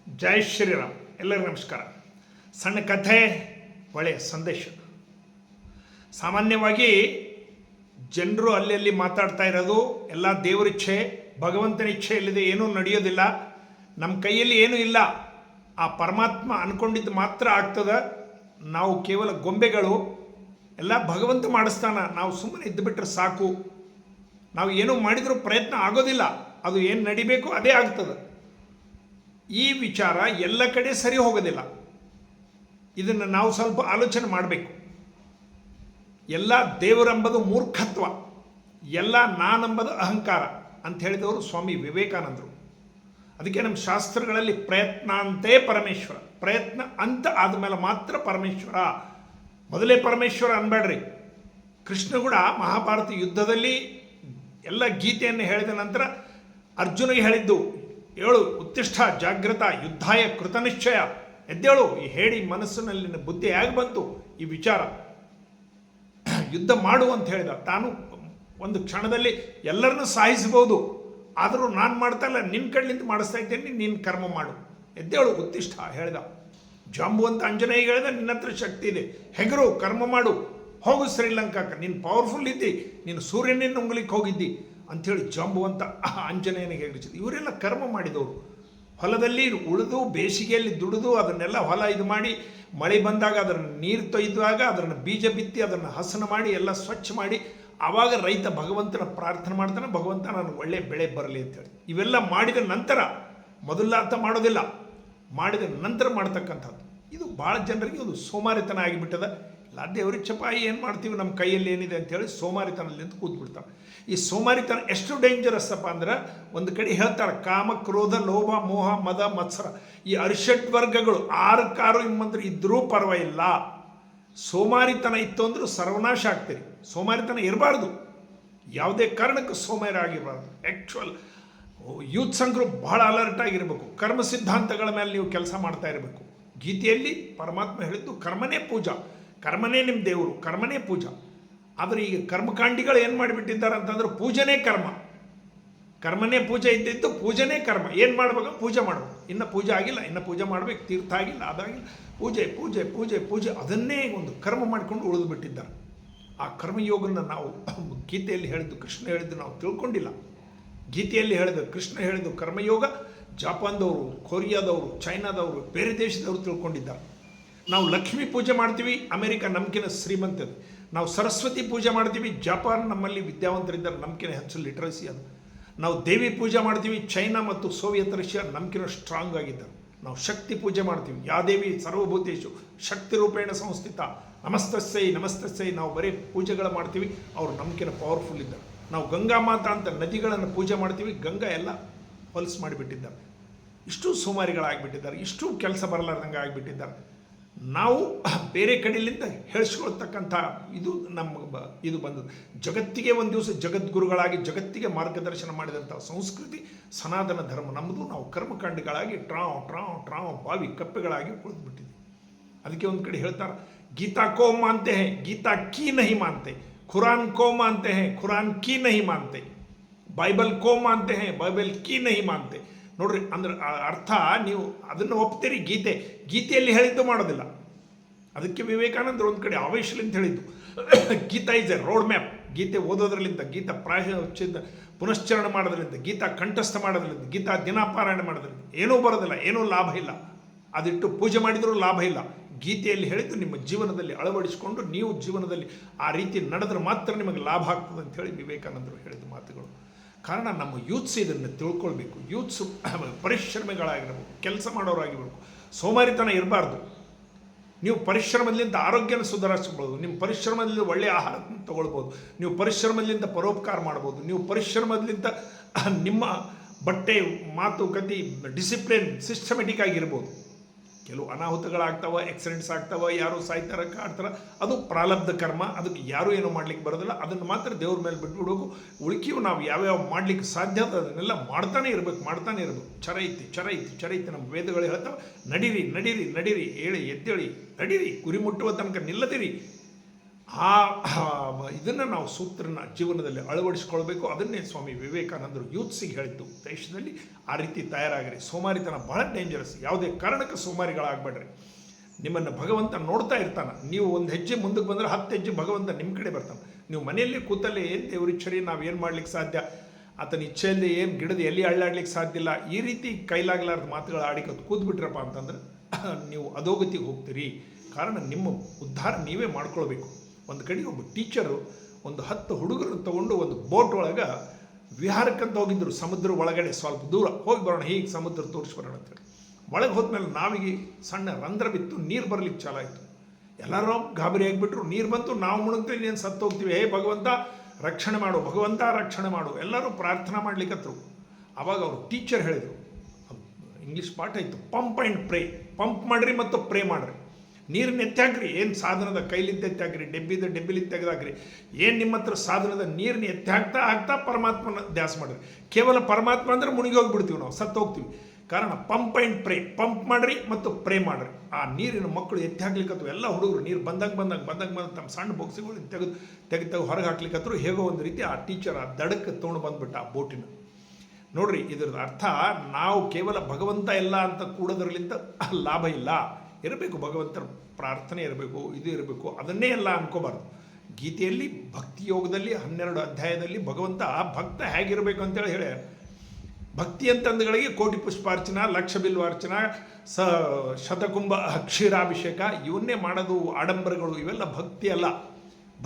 ಜೈ ಶ್ರೀರಾಮ್. ಎಲ್ಲರಿಗೂ ನಮಸ್ಕಾರ. ಸಣ್ಣ ಕಥೆ, ಒಳ್ಳೆಯ ಸಂದೇಶ. ಸಾಮಾನ್ಯವಾಗಿ ಜನರು ಅಲ್ಲಿ ಮಾತಾಡ್ತಾ ಇರೋದು ಎಲ್ಲ ದೇವರಿಚ್ಛೆ, ಭಗವಂತನ ಇಚ್ಛೆ ಇಲ್ಲದೆ ಏನೂ ನಡೆಯೋದಿಲ್ಲ, ನಮ್ಮ ಕೈಯಲ್ಲಿ ಏನೂ ಇಲ್ಲ, ಆ ಪರಮಾತ್ಮ ಅಂದ್ಕೊಂಡಿದ್ದು ಮಾತ್ರ ಆಗ್ತದೆ, ನಾವು ಕೇವಲ ಗೊಂಬೆಗಳು, ಎಲ್ಲ ಭಗವಂತ ಮಾಡಿಸ್ತಾನ, ನಾವು ಸುಮ್ಮನೆ ಇದ್ದುಬಿಟ್ರೆ ಸಾಕು, ನಾವು ಏನೂ ಮಾಡಿದರೂ ಪ್ರಯತ್ನ ಆಗೋದಿಲ್ಲ, ಅದು ಏನು ನಡಿಬೇಕು ಅದೇ ಆಗ್ತದೆ. ಈ ವಿಚಾರ ಎಲ್ಲ ಕಡೆ ಸರಿ ಹೋಗೋದಿಲ್ಲ. ಇದನ್ನು ನಾವು ಸ್ವಲ್ಪ ಆಲೋಚನೆ ಮಾಡಬೇಕು. ಎಲ್ಲ ದೇವರೆಂಬುದು ಮೂರ್ಖತ್ವ, ಎಲ್ಲ ನಾನೆಂಬುದು ಅಹಂಕಾರ ಅಂತ ಹೇಳಿದವರು ಸ್ವಾಮಿ ವಿವೇಕಾನಂದರು. ಅದಕ್ಕೆ ನಮ್ಮ ಶಾಸ್ತ್ರಗಳಲ್ಲಿ ಪ್ರಯತ್ನಾಂತೇ ಪರಮೇಶ್ವರ, ಪ್ರಯತ್ನ ಅಂತ ಆದಮೇಲೆ ಮಾತ್ರ ಪರಮೇಶ್ವರ. ಮೊದಲೇ ಪರಮೇಶ್ವರ ಅನ್ಬೇಡ್ರಿ. ಕೃಷ್ಣ ಕೂಡ ಮಹಾಭಾರತ ಯುದ್ಧದಲ್ಲಿ ಎಲ್ಲ ಗೀತೆಯನ್ನು ಹೇಳಿದ ನಂತರ ಅರ್ಜುನಿಗೆ ಹೇಳಿದ್ದು, ಏಳು ಉತ್ತಿಷ್ಠ ಜಾಗೃತ ಯುದ್ಧಾಯ ಕೃತನಿಶ್ಚಯ, ಎದ್ದೇಳು, ಈ ಹೇಳಿ ಮನಸ್ಸಿನಲ್ಲಿ ಬುದ್ಧಿ ಹೇಗೆ ಬಂತು ಈ ವಿಚಾರ, ಯುದ್ಧ ಮಾಡು ಅಂತ ಹೇಳಿದ. ತಾನು ಒಂದು ಕ್ಷಣದಲ್ಲಿ ಎಲ್ಲರನ್ನೂ ಸಾಯಿಸಬಹುದು, ಆದರೂ ನಾನು ಮಾಡ್ತಾ ಇಲ್ಲ, ನಿನ್ನ ಕಡ್ಲಿಂದ ಮಾಡಿಸ್ತಾ ಇದ್ದೇನೆ, ನೀನು ಕರ್ಮ ಮಾಡು, ಎದ್ದೇಳು ಉತ್ತಿಷ್ಠ ಹೇಳಿದ. ಜಾಂಬುವಂತ ಆಂಜನೇಯ ಹೇಳಿದ, ನಿನ್ನ ಹತ್ರ ಶಕ್ತಿ ಇದೆ, ಹೆಗರು ಕರ್ಮ ಮಾಡು, ಹೋಗು ಶ್ರೀಲಂಕಾಕ್ಕೆ, ನೀನು ಪವರ್ಫುಲ್ ಇದ್ದಿ, ನೀನು ಸೂರ್ಯನಿಂದ ಉಂಗ್ಲಿಕ್ಕೆ ಹೋಗಿದ್ದಿ ಅಂಥೇಳಿ ಜಾಂಬುವಂತ ಆಂಜನೇಯನಿಗೆ ಹೇಳಿಸಿದ್ದು. ಇವರೆಲ್ಲ ಕರ್ಮ ಮಾಡಿದವರು, ಹೊಲದಲ್ಲಿ ಉಳಿದು ಬೇಸಿಗೆಯಲ್ಲಿ ದುಡಿದು ಅದನ್ನೆಲ್ಲ ಹೊಲ ಇದು ಮಾಡಿ, ಮಳೆ ಬಂದಾಗ ಅದನ್ನು ನೀರು ತೊಯ್ದಾಗ ಅದನ್ನು ಬೀಜ ಬಿತ್ತಿ ಅದನ್ನು ಹಸನ ಮಾಡಿ ಎಲ್ಲ ಸ್ವಚ್ಛ ಮಾಡಿ, ಆವಾಗ ರೈತ ಭಗವಂತನ ಪ್ರಾರ್ಥನೆ ಮಾಡ್ತಾನೆ, ಭಗವಂತ ನನಗೆ ಒಳ್ಳೆಯ ಬೆಳೆ ಬರಲಿ ಅಂತೇಳಿ. ಇವೆಲ್ಲ ಮಾಡಿದ ನಂತರ, ಮೊದಲ ಅರ್ಥ ಮಾಡೋದಿಲ್ಲ, ಮಾಡಿದ ನಂತರ ಮಾಡ್ತಕ್ಕಂಥದ್ದು. ಇದು ಭಾಳ ಜನರಿಗೆ ಒಂದು ಸೋಮಾರಿತನ ಆಗಿಬಿಟ್ಟದ. ಇಲ್ಲ ದೇವ್ರಿಗೆ ಚಪಾಯಿ ಏನು ಮಾಡ್ತೀವಿ, ನಮ್ಮ ಕೈಯಲ್ಲಿ ಏನಿದೆ ಅಂಥೇಳಿ ಸೋಮಾರಿತನಲ್ಲಿ ಅಂತ ಕೂತ್ಬಿಡ್ತಾರೆ. ಈ ಸೋಮಾರಿತನ ಎಷ್ಟು ಡೇಂಜರಸ್ ಅಪ್ಪ ಅಂದ್ರೆ, ಒಂದು ಕಡೆ ಹೇಳ್ತಾರೆ ಕಾಮ, ಕ್ರೋಧ, ಲೋಭ, ಮೋಹ, ಮದ, ಮತ್ಸರ, ಈ ಅರಿಷಟ್ ವರ್ಗಗಳು 6 ಇಮ್ಮಂದ್ರೆ ಇದ್ರೂ ಪರವಾಗಿಲ್ಲ. ಸೋಮಾರಿತನ ಇತ್ತು ಅಂದ್ರೂ ಸರ್ವನಾಶ ಆಗ್ತೀರಿ. ಸೋಮಾರಿತನ ಇರಬಾರ್ದು, ಯಾವುದೇ ಕಾರಣಕ್ಕೂ ಸೋಮಾರಿ ಆಗಿರಬಾರ್ದು. ಆ್ಯಕ್ಚುಯಲ್ ಯೂತ್ ಸಂಘರು ಬಹಳ ಅಲರ್ಟ್ ಆಗಿರಬೇಕು. ಕರ್ಮ ಸಿದ್ಧಾಂತಗಳ ಮೇಲೆ ನೀವು ಕೆಲಸ ಮಾಡ್ತಾ ಇರಬೇಕು. ಗೀತೆಯಲ್ಲಿ ಪರಮಾತ್ಮ ಹೇಳಿದ್ದು ಕರ್ಮನೇ ಪೂಜಾ, ಕರ್ಮನೇ ನಿಮ್ಮ ದೇವರು, ಕರ್ಮನೇ ಪೂಜಾ. ಆದರೆ ಈಗ ಕರ್ಮಕಾಂಡಿಗಳು ಏನು ಮಾಡಿಬಿಟ್ಟಿದ್ದಾರೆ ಅಂತಂದ್ರೆ ಪೂಜೆನೇ ಕರ್ಮ, ಕರ್ಮನೇ ಪೂಜೆ ಇದ್ದಿದ್ದು, ಪೂಜೆನೇ ಕರ್ಮ. ಏನು ಮಾಡ್ಬೇಕು? ಪೂಜೆ ಮಾಡಬೇಕು. ಇನ್ನು ಪೂಜೆ ಆಗಿಲ್ಲ, ಇನ್ನು ಪೂಜೆ ಮಾಡಬೇಕು, ತೀರ್ಥ ಆಗಿಲ್ಲ, ಅದಾಗಿಲ್ಲ, ಪೂಜೆ ಪೂಜೆ ಪೂಜೆ ಪೂಜೆ, ಅದನ್ನೇ ಒಂದು ಕರ್ಮ ಮಾಡಿಕೊಂಡು ಉಳಿದು ಬಿಟ್ಟಿದ್ದಾರೆ. ಆ ಕರ್ಮಯೋಗನ ನಾವು ಗೀತೆಯಲ್ಲಿ ಹೇಳಿದ್ದು, ಕೃಷ್ಣ ಹೇಳಿದ್ದು ನಾವು ತಿಳ್ಕೊಂಡಿಲ್ಲ. ಗೀತೆಯಲ್ಲಿ ಹೇಳಿದ್ದು, ಕೃಷ್ಣ ಹೇಳಿದ್ದು ಕರ್ಮಯೋಗ ಜಪಾನ್ದವರು, ಕೊರಿಯಾದವರು, ಚೈನಾದವರು, ಬೇರೆ ದೇಶದವರು ತಿಳ್ಕೊಂಡಿದ್ದಾರೆ. ನಾವು ಲಕ್ಷ್ಮೀ ಪೂಜೆ ಮಾಡ್ತೀವಿ, ಅಮೆರಿಕ ನಮ್ಕಿನ ಶ್ರೀಮಂತದ್ದು. ನಾವು ಸರಸ್ವತಿ ಪೂಜೆ ಮಾಡ್ತೀವಿ, ಜಪಾನ್ ನಮ್ಮಲ್ಲಿ ವಿದ್ಯಾವಂತರಿದ್ದಾರೆ, ನಮ್ಕಿನ ಹೆಚ್ಚು ಲಿಟ್ರಸಿ ಅದು. ನಾವು ದೇವಿ ಪೂಜೆ ಮಾಡ್ತೀವಿ, ಚೈನಾ ಮತ್ತು ಸೋವಿಯತ್ ರಷ್ಯಾ ನಮ್ಕಿನ ಸ್ಟ್ರಾಂಗ್ ಆಗಿದ್ದಾರೆ. ನಾವು ಶಕ್ತಿ ಪೂಜೆ ಮಾಡ್ತೀವಿ, ಯಾ ದೇವಿ ಸರ್ವಭೂತೇಶು ಶಕ್ತಿ ರೂಪೇಣ ಸಂಸ್ಥಿತ ನಮಸ್ತಸ್ಸೈ ನಮಸ್ತಸ್ಸೈ, ನಾವು ಬರೀ ಪೂಜೆಗಳು ಮಾಡ್ತೀವಿ, ಅವರು ನಮ್ಕಿನ ಪವರ್ಫುಲ್ ಇದ್ದಾರೆ. ನಾವು ಗಂಗಾ ಮಾತಾ ಅಂತ ನದಿಗಳನ್ನು ಪೂಜೆ ಮಾಡ್ತೀವಿ, ಗಂಗಾ ಎಲ್ಲ ಹೊಲಸು ಮಾಡಿಬಿಟ್ಟಿದ್ದಾರೆ. ಇಷ್ಟು ಸೋಮಾರಿಗಳಾಗಿಬಿಟ್ಟಿದ್ದಾರೆ, ಇಷ್ಟು ಕೆಲಸ ಬರಲಾರ್ದಂಗೆ ಆಗಿಬಿಟ್ಟಿದ್ದಾರೆ. ನಾವು ಬೇರೆ ಕಡೆಯಿಂದ ಹೇಳಿಸ್ಕೊಳ್ತಕ್ಕಂಥ ಇದು ಇದು ಬಂದದ್ದು. ಜಗತ್ತಿಗೆ ಒಂದು ದಿವಸ ಜಗದ್ಗುರುಗಳಾಗಿ ಜಗತ್ತಿಗೆ ಮಾರ್ಗದರ್ಶನ ಮಾಡಿದಂಥ ಸಂಸ್ಕೃತಿ ಸನಾತನ ಧರ್ಮ ನಮ್ಮದು. ನಾವು ಕರ್ಮಕಾಂಡಿಗಳಾಗಿ ಟ್ರಾವ್ ಬಾವಿ ಕಪ್ಪೆಗಳಾಗಿ ಉಳಿದ್ಬಿಟ್ಟಿದ್ವಿ. ಅದಕ್ಕೆ ಒಂದು ಕಡೆ ಹೇಳ್ತಾರೆ, ಗೀತಾ ಕೋ ಮಾನ್ತೆ ಹೇ ಗೀತಾ ಕೀ ನಹಿ ಮಾನ್ತೆ, ಖುರಾನ್ ಕೋ ಮಾನ್ತೆ ಹೇ ಖುರಾನ್ ಕೀ ನಹಿ ಮಾನ್ತೆ, ಬೈಬಲ್ ಕೋ ಮಾನ್ತೆ ಹೇ ಬೈಬಲ್ ಕೀ ನಹಿ ಮಾನ್ತೆ. ನೋಡ್ರಿ, ಅಂದ್ರೆ ಅರ್ಥ ನೀವು ಅದನ್ನು ಒಪ್ತೀರಿ, ಗೀತೆಯಲ್ಲಿ ಹೇಳಿದ್ದು ಮಾಡೋದಿಲ್ಲ. ಅದಕ್ಕೆ ವಿವೇಕಾನಂದರು ಒಂದು ಕಡೆ ಆವೇಶಲಿಂದ ಹೇಳಿದ್ದು, Gita is a road map. ಗೀತೆ ಓದೋದ್ರಲ್ಲಿಂದ, ಗೀತಾ ಪುನಶ್ಚರಣೆ ಮಾಡೋದ್ರಿಂದ, ಗೀತಾ ಕಂಠಸ್ಥ ಮಾಡೋದ್ರಿಂದ, ಗೀತಾ ದಿನಾಪಾರಾಯಣ ಮಾಡೋದ್ರಿಂದ ಏನೂ ಬರೋದಿಲ್ಲ, ಏನೂ ಲಾಭ ಇಲ್ಲ. ಅದಿಟ್ಟು ಪೂಜೆ ಮಾಡಿದರೂ ಲಾಭ ಇಲ್ಲ. ಗೀತೆಯಲ್ಲಿ ಹೇಳಿದ್ದು ನಿಮ್ಮ ಜೀವನದಲ್ಲಿ ಅಳವಡಿಸಿಕೊಂಡು ನೀವು ಜೀವನದಲ್ಲಿ ಆ ರೀತಿ ನಡೆದ್ರೆ ಮಾತ್ರ ನಿಮಗೆ ಲಾಭ ಆಗ್ತದೆ ಅಂತ ಹೇಳಿ ವಿವೇಕಾನಂದರು ಹೇಳಿದ ಮಾತುಗಳು. ಕಾರಣ ನಮ್ಮ ಯೂತ್ಸ್ ಇದನ್ನು ತಿಳ್ಕೊಳ್ಬೇಕು. ಯೂತ್ಸು ಪರಿಶ್ರಮಿಗಳಾಗಿರಬೇಕು, ಕೆಲಸ ಮಾಡೋರಾಗಿರಬೇಕು, ಸೋಮಾರಿತನ ಇರಬಾರ್ದು. ನೀವು ಪರಿಶ್ರಮದಿಂದ ಆರೋಗ್ಯನ ಸುಧಾರಿಸ್ಬೋದು, ನಿಮ್ಮ ಪರಿಶ್ರಮದಿಂದ ಒಳ್ಳೆಯ ಆಹಾರ ತಗೊಳ್ಬೋದು, ನೀವು ಪರಿಶ್ರಮದಿಂದ ಪರೋಪಕಾರ ಮಾಡ್ಬೋದು, ನೀವು ಪರಿಶ್ರಮದಿಂದ ನಿಮ್ಮ ಬಟ್ಟೆ, ಮಾತುಕತೆ, ಡಿಸಿಪ್ಲಿನ್ ಸಿಸ್ಟಮೆಟಿಕ್ ಆಗಿರ್ಬೋದು. ಕೆಲವು ಅನಾಹುತಗಳಾಗ್ತಾವೆ, ಆಕ್ಸಿಡೆಂಟ್ಸ್ ಆಗ್ತಾವೆ, ಯಾರು ಸಾಯ್ತಾರೆ, ಕಾಡ್ತಾರೆ, ಅದು ಪ್ರಾರಬ್ಧ ಕರ್ಮ, ಅದಕ್ಕೆ ಯಾರೂ ಏನೂ ಮಾಡ್ಲಿಕ್ಕೆ ಬರೋದಿಲ್ಲ. ಅದನ್ನು ಮಾತ್ರ ದೇವ್ರ ಮೇಲೆ ಬಿಟ್ಬಿಡ್ಬೇಕು. ಉಳಿಕೆಯು ನಾವು ಯಾವ್ಯಾವ ಮಾಡ್ಲಿಕ್ಕೆ ಸಾಧ್ಯ ಅದನ್ನೆಲ್ಲ ಮಾಡ್ತಾನೆ ಇರಬೇಕು. ಚರ ಐತಿ ನಮ್ಮ ವೇದಗಳು ಹೇಳ್ತಾವೆ, ನಡೀರಿ ಹೇಳಿ ಎದ್ದೇಳಿ ನಡೀರಿ, ಗುರಿ ಮುಟ್ಟುವ ತನಕ ನಿಲ್ಲದಿರಿ, ಇದನ್ನು ನಾವು ಸೂತ್ರನ ಜೀವನದಲ್ಲಿ ಅಳವಡಿಸ್ಕೊಳ್ಬೇಕು. ಅದನ್ನೇ ಸ್ವಾಮಿ ವಿವೇಕಾನಂದರು ಯೂತ್ಸಿಗೆ ಹೇಳಿದ್ದು, ದೇಶದಲ್ಲಿ ಆ ರೀತಿ ತಯಾರಾಗಿರಿ. ಸೋಮಾರಿತನ ಬಹಳ ಡೇಂಜರಸ್. ಯಾವುದೇ ಕಾರಣಕ್ಕೆ ಸೋಮಾರಿಗಳಾಗಬೇಡ್ರಿ. ನಿಮ್ಮನ್ನು ಭಗವಂತ ನೋಡ್ತಾ ಇರ್ತಾನೆ. ನೀವು ಒಂದು ಹೆಜ್ಜೆ ಮುಂದಕ್ಕೆ ಬಂದರೆ 10 ಹೆಜ್ಜೆ ಭಗವಂತ ನಿಮ್ಮ ಕಡೆ ಬರ್ತಾನೆ. ನೀವು ಮನೆಯಲ್ಲಿ ಕೂತಲ್ಲೇ ಏನು ದೇವರಿಚ್ಛರಿ ನಾವೇನು ಮಾಡ್ಲಿಕ್ಕೆ ಸಾಧ್ಯ, ಆತನ ಇಚ್ಛೆಯಲ್ಲಿ ಏನು ಗಿಡದ ಎಲ್ಲಿ ಅಳ್ಳಾಡ್ಲಿಕ್ಕೆ ಸಾಧ್ಯ ಇಲ್ಲ, ಈ ರೀತಿ ಕೈಲಾಗಲಾರ್ದ ಮಾತುಗಳು ಆಡಿಕೊತ್ತು ಕೂತ್ಬಿಟ್ರಪ್ಪ ಅಂತಂದ್ರೆ ನೀವು ಅಧೋಗತಿಗೆ ಹೋಗ್ತೀರಿ. ಕಾರಣ ನಿಮ್ಮ ಉದ್ಧಾರ ನೀವೇ ಮಾಡ್ಕೊಳ್ಬೇಕು. ಒಂದು ಕಡೆ ಒಬ್ಬ ಟೀಚರು ಒಂದು 10 ಹುಡುಗರನ್ನು ತೊಗೊಂಡು ಒಂದು ಬೋಟ್ ಒಳಗೆ ವಿಹಾರಕ್ಕಂತ ಹೋಗಿದ್ದರು. ಸಮುದ್ರ ಒಳಗಡೆ ಸ್ವಲ್ಪ ದೂರ ಹೋಗಿ ಬರೋಣ, ಹೀಗೆ ಸಮುದ್ರ ತೋರಿಸ್ಬರೋಣ ಅಂತೇಳಿ. ಒಳಗೆ ಹೋದ್ಮೇಲೆ ನಾವಿಗೆ ಸಣ್ಣ ರಂಧ್ರ ಬಿತ್ತು, ನೀರು ಬರಲಿಕ್ಕೆ ಚಾಲಾಯಿತು. ಎಲ್ಲರೂ ಗಾಬರಿ ಆಗಿಬಿಟ್ರು. ನೀರು ಬಂತು, ನಾವು ಮುಳುಗ್ತೀವಿ, ಏನು ಸತ್ತು ಹೋಗ್ತೀವಿ, ಹೇ ಭಗವಂತ ರಕ್ಷಣೆ ಮಾಡು, ಭಗವಂತ ರಕ್ಷಣೆ ಮಾಡು. ಎಲ್ಲರೂ ಪ್ರಾರ್ಥನಾ ಮಾಡ್ಲಿಕ್ಕತ್ರು. ಆವಾಗ ಅವರು ಟೀಚರ್ ಹೇಳಿದರು, ಇಂಗ್ಲೀಷ್ ಪಾಠ ಇತ್ತು, ಪಂಪ್ ಆ್ಯಂಡ್ ಪ್ರೇ. ಪಂಪ್ ಮಾಡಿರಿ ಮತ್ತು ಪ್ರೇ ಮಾಡಿರಿ. ನೀರನ್ನ ಎತ್ತಾಕ್ರಿ, ಏನು ಸಾಧನದ ಕೈಲಿಂದ ಎತ್ತಾಕ್ರಿ, ಡೆಬ್ಬಿಲಿಂದ ತೆಗೆದಾಕ್ರಿ. ಏನು ನಿಮ್ಮ ಹತ್ರ ಸಾಧನದ ನೀರನ್ನ ಎತ್ತಿ ಹಾಕ್ತಾ ಪರಮಾತ್ಮನ ಧ್ಯಾಸ ಮಾಡಿರಿ. ಕೇವಲ ಪರಮಾತ್ಮ ಅಂದರೆ ಮುಳುಗಿ ಹೋಗಿಬಿಡ್ತೀವಿ, ನಾವು ಸತ್ತು ಹೋಗ್ತೀವಿ. ಕಾರಣ ಪಂಪ್ ಆ್ಯಂಡ್ ಪ್ರೇ. ಪಂಪ್ ಮಾಡಿರಿ ಮತ್ತು ಪ್ರೇ ಮಾಡಿರಿ. ಆ ನೀರಿನ ಮಕ್ಕಳು ಎತ್ತಿ ಹಾಕ್ಲಿಕ್ಕತ್ತು. ಎಲ್ಲ ಹುಡುಗರು ನೀರು ಬಂದಾಗ ತಮ್ಮ ಸಣ್ಣ ಬಾಕ್ಸಿಗಳು ತೆಗೆದು ಹೊರಗೆ ಹಾಕ್ಲಿಕ್ಕತ್ತರು. ಹೇಗೋ ಒಂದು ರೀತಿ ಆ ಟೀಚರ್ ಆ ದಡಕ್ಕೆ ತೊಗೊಂಡು ಬಂದ್ಬಿಟ್ಟ ಆ ಬೋಟಿನ. ನೋಡ್ರಿ, ಇದ್ರದ್ದು ಅರ್ಥ ನಾವು ಕೇವಲ ಭಗವಂತ ಎಲ್ಲ ಅಂತ ಕೂಡೋದ್ರಲ್ಲಿಂದ ಲಾಭ ಇಲ್ಲ. ಇರಬೇಕು ಭಗವಂತನ ಪ್ರಾರ್ಥನೆ ಇರಬೇಕು, ಇದು ಇರಬೇಕು, ಅದನ್ನೇ ಎಲ್ಲ ಅನ್ಕೋಬಾರ್ದು. ಗೀತೆಯಲ್ಲಿ ಭಕ್ತಿ ಯೋಗದಲ್ಲಿ 12 ಅಧ್ಯಾಯದಲ್ಲಿ ಭಗವಂತ ಭಕ್ತ ಹೇಗಿರಬೇಕು ಅಂತೇಳಿ ಹೇಳಿ, ಭಕ್ತಿ ಅಂತಂದುಗಳಿಗೆ ಕೋಟಿ ಪುಷ್ಪಾರ್ಚನ, ಲಕ್ಷ ಬಿಲ್ವಾರ್ಚನ, ಶತಕುಂಭ ಕ್ಷೀರಾಭಿಷೇಕ ಇವನ್ನೇ ಮಾಡೋದು ಆಡಂಬರಗಳು. ಇವೆಲ್ಲ ಭಕ್ತಿ ಅಲ್ಲ.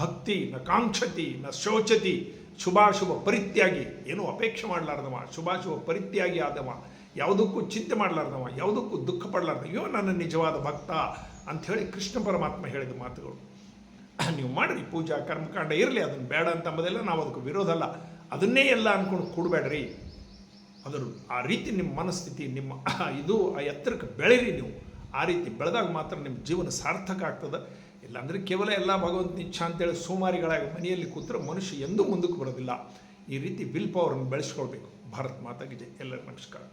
ಭಕ್ತಿ ನ ಕಾಂಕ್ಷತಿ ನ ಶೋಚತಿ, ಶುಭಾಶುಭ ಪರಿತ್ಯಾಗಿ, ಏನೂ ಅಪೇಕ್ಷೆ ಮಾಡಲಾರ್ದವ, ಶುಭಾಶುಭ ಪರಿತ್ಯಾಗಿ ಆದವ, ಯಾವುದಕ್ಕೂ ಚಿಂತೆ ಮಾಡಲಾರ್ದವ, ಯಾವುದಕ್ಕೂ ದುಃಖ ಪಡಲಾರ್ದ, ಇವ ನನ್ನ ನಿಜವಾದ ಭಕ್ತ ಅಂಥೇಳಿ ಕೃಷ್ಣ ಪರಮಾತ್ಮ ಹೇಳಿದ ಮಾತುಗಳು. ನೀವು ಮಾಡಿರಿ, ಪೂಜಾ ಕರ್ಮಕಾಂಡ ಇರಲಿ, ಅದನ್ನು ಬೇಡ ಅಂತಂಬುದೆಲ್ಲ ನಾವು ಅದಕ್ಕೆ ವಿರೋಧ ಅಲ್ಲ. ಅದನ್ನೇ ಎಲ್ಲ ಅಂದ್ಕೊಂಡು ಕೂಡಬೇಡ್ರಿ. ಅದರ ಆ ರೀತಿ ನಿಮ್ಮ ಮನಸ್ಥಿತಿ, ನಿಮ್ಮ ಇದು ಆ ಎತ್ತರಕ್ಕೆ ಬೆಳೀರಿ. ನೀವು ಆ ರೀತಿ ಬೆಳೆದಾಗ ಮಾತ್ರ ನಿಮ್ಮ ಜೀವನ ಸಾರ್ಥಕ ಆಗ್ತದೆ. ಇಲ್ಲಾಂದರೆ ಕೇವಲ ಎಲ್ಲ ಭಗವಂತನ ಇಚ್ಛಾ ಅಂತೇಳಿ ಸೋಮಾರಿಗಳಾಗಿ ಮನೆಯಲ್ಲಿ ಕೂತ್ರೆ ಮನುಷ್ಯ ಎಂದೂ ಮುಂದಕ್ಕೆ ಬರೋದಿಲ್ಲ. ಈ ರೀತಿ ವಿಲ್ ಪವರನ್ನು ಬೆಳೆಸ್ಕೊಳ್ಬೇಕು. ಭಾರತ್ ಮಾತಾಗೆ ಜೈ. ಎಲ್ಲರಿಗೂ ನಮಸ್ಕಾರ.